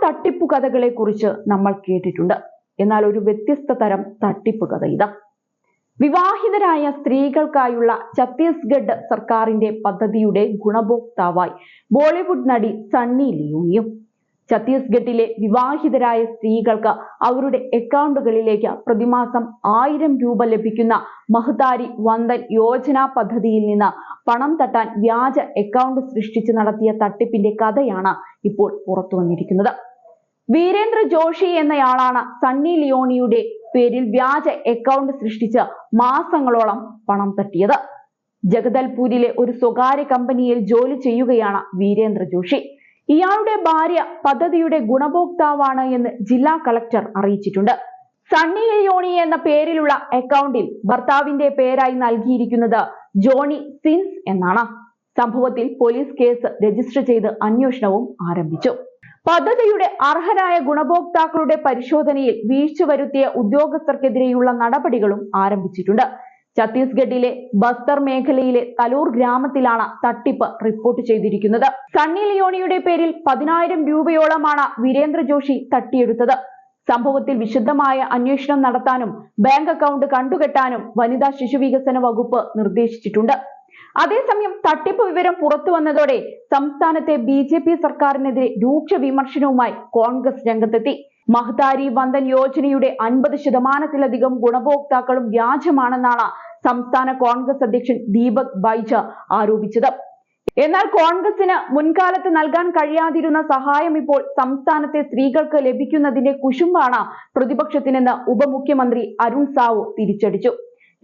തട്ടിപ്പു കഥകളെ കുറിച്ച് നമ്മൾ കേട്ടിട്ടുണ്ട്. എന്നാൽ ഒരു വ്യത്യസ്ത തരം തട്ടിപ്പ് കഥ ഇതാ. വിവാഹിതരായ സ്ത്രീകൾക്കായുള്ള ഛത്തീസ്ഗഡ് സർക്കാരിന്റെ പദ്ധതിയുടെ ഗുണഭോക്താവായി ബോളിവുഡ് നടി സണ്ണി ലിയോണിയും. ഛത്തീസ്ഗഡിലെ വിവാഹിതരായ സ്ത്രീകൾക്ക് അവരുടെ അക്കൗണ്ടുകളിലേക്ക് പ്രതിമാസം 1000 രൂപ ലഭിക്കുന്ന മഹ്താരി വന്ദൻ യോജന പദ്ധതിയിൽ നിന്ന് പണം തട്ടാൻ വ്യാജ അക്കൗണ്ട് സൃഷ്ടിച്ച് നടത്തിയ തട്ടിപ്പിന്റെ കഥയാണ് ഇപ്പോൾ പുറത്തു വന്നിരിക്കുന്നത്. വീരേന്ദ്ര ജോഷി എന്നയാളാണ് സണ്ണി ലിയോണിയുടെ പേരിൽ വ്യാജ അക്കൗണ്ട് സൃഷ്ടിച്ച് മാസങ്ങളോളം പണം തട്ടിയത്. ജഗദൽപൂരിലെ ഒരു സ്വകാര്യ കമ്പനിയിൽ ജോലി ചെയ്യുകയാണ് വീരേന്ദ്ര ജോഷി. ഇയാളുടെ ഭാര്യ പദ്ധതിയുടെ ഗുണഭോക്താവാണ് എന്ന് ജില്ലാ കളക്ടർ അറിയിച്ചിട്ടുണ്ട്. സണ്ണി ലിയോണി എന്ന പേരിലുള്ള അക്കൗണ്ടിൽ ഭർത്താവിന്റെ പേരായി നൽകിയിരിക്കുന്നത് ജോണി സിൻസ് എന്നാണ്. സംഭവത്തിൽ പോലീസ് കേസ് രജിസ്റ്റർ ചെയ്ത് അന്വേഷണവും ആരംഭിച്ചു. പദ്ധതിയുടെ അർഹരായ ഗുണഭോക്താക്കളുടെ പരിശോധനയിൽ വീഴ്ച വരുത്തിയ ഉദ്യോഗസ്ഥർക്കെതിരെയുള്ള നടപടികളും ആരംഭിച്ചിട്ടുണ്ട്. ഛത്തീസ്ഗഡിലെ ബസ്തർ മേഖലയിലെ തലൂർ ഗ്രാമത്തിലാണ് തട്ടിപ്പ് റിപ്പോർട്ട് ചെയ്തിരിക്കുന്നത്. സണ്ണി ലിയോണിയുടെ പേരിൽ 10,000 രൂപയോളമാണ് വീരേന്ദ്ര ജോഷി തട്ടിയെടുത്തത്. സംഭവത്തിൽ വിശദമായ അന്വേഷണം നടത്താനും ബാങ്ക് അക്കൗണ്ട് കണ്ടുകെട്ടാനും വനിതാ ശിശുവികസന വകുപ്പ് നിർദ്ദേശിച്ചിട്ടുണ്ട്. അതേസമയം തട്ടിപ്പ് വിവരം പുറത്തു വന്നതോടെ സംസ്ഥാനത്തെ BJP സർക്കാരിനെതിരെ രൂക്ഷ വിമർശനവുമായി കോൺഗ്രസ് രംഗത്തെത്തി. മഹ്താരി വന്ദൻ യോജനയുടെ 50% ഗുണഭോക്താക്കളും വ്യാജമാണെന്നാണ് സംസ്ഥാന കോൺഗ്രസ് അധ്യക്ഷൻ ദീപക് ബൈജ ആരോപിച്ചത്. എന്നാൽ കോൺഗ്രസിന് മുൻകാലത്ത് നൽകാൻ കഴിയാതിരുന്ന സഹായം ഇപ്പോൾ സംസ്ഥാനത്തെ സ്ത്രീകൾക്ക് ലഭിക്കുന്നതിന്റെ കുശുമ്പാണ് പ്രതിപക്ഷത്തിനെന്ന് ഉപമുഖ്യമന്ത്രി അരുൺ സാവു തിരിച്ചടിച്ചു.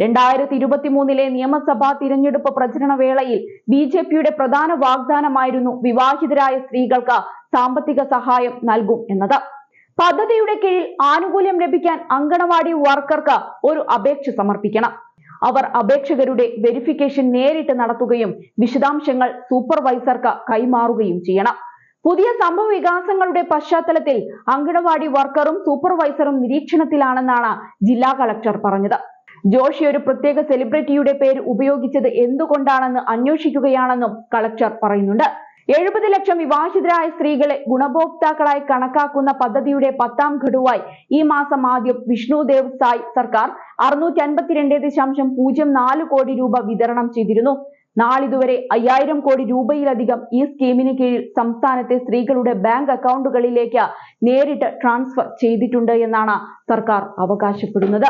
2023 നിയമസഭാ തിരഞ്ഞെടുപ്പ് പ്രചരണ വേളയിൽ BJPയുടെ പ്രധാന വാഗ്ദാനമായിരുന്നു വിവാഹിതരായ സ്ത്രീകൾക്ക് സാമ്പത്തിക സഹായം നൽകും എന്നത്. പദ്ധതിയുടെ കീഴിൽ ആനുകൂല്യം ലഭിക്കാൻ അങ്കണവാടി വർക്കർക്ക് ഒരു അപേക്ഷ സമർപ്പിക്കണം. അവർ അപേക്ഷകരുടെ വെരിഫിക്കേഷൻ നേരിട്ട് നടത്തുകയും വിശദാംശങ്ങൾ സൂപ്പർവൈസർക്ക് കൈമാറുകയും ചെയ്യണം. പുതിയ സംഭവ വികാസങ്ങളുടെ പശ്ചാത്തലത്തിൽ അങ്കണവാടി വർക്കറും സൂപ്പർവൈസറും നിരീക്ഷണത്തിലാണെന്നാണ് ജില്ലാ കളക്ടർ പറഞ്ഞത്. ജോഷി ഒരു പ്രത്യേക സെലിബ്രിറ്റിയുടെ പേര് ഉപയോഗിച്ചത് എന്തുകൊണ്ടാണെന്ന് അന്വേഷിക്കുകയാണെന്നും കളക്ടർ പറയുന്നുണ്ട്. 70 ലക്ഷം വിവാഹിതരായ സ്ത്രീകളെ ഗുണഭോക്താക്കളായി കണക്കാക്കുന്ന പദ്ധതിയുടെ 10ാം ഗഡുവായി ഈ മാസം ആദ്യം വിഷ്ണുദേവ് സായ് സർക്കാർ 652.04 കോടി രൂപ വിതരണം ചെയ്തിരുന്നു. നാളിതുവരെ 5000 കോടി രൂപയിലധികം ഈ സ്കീമിന് കീഴിൽ സംസ്ഥാനത്തെ സ്ത്രീകളുടെ ബാങ്ക് അക്കൗണ്ടുകളിലേക്ക് നേരിട്ട് ട്രാൻസ്ഫർ ചെയ്തിട്ടുണ്ട് എന്നാണ് സർക്കാർ അവകാശപ്പെടുന്നത്.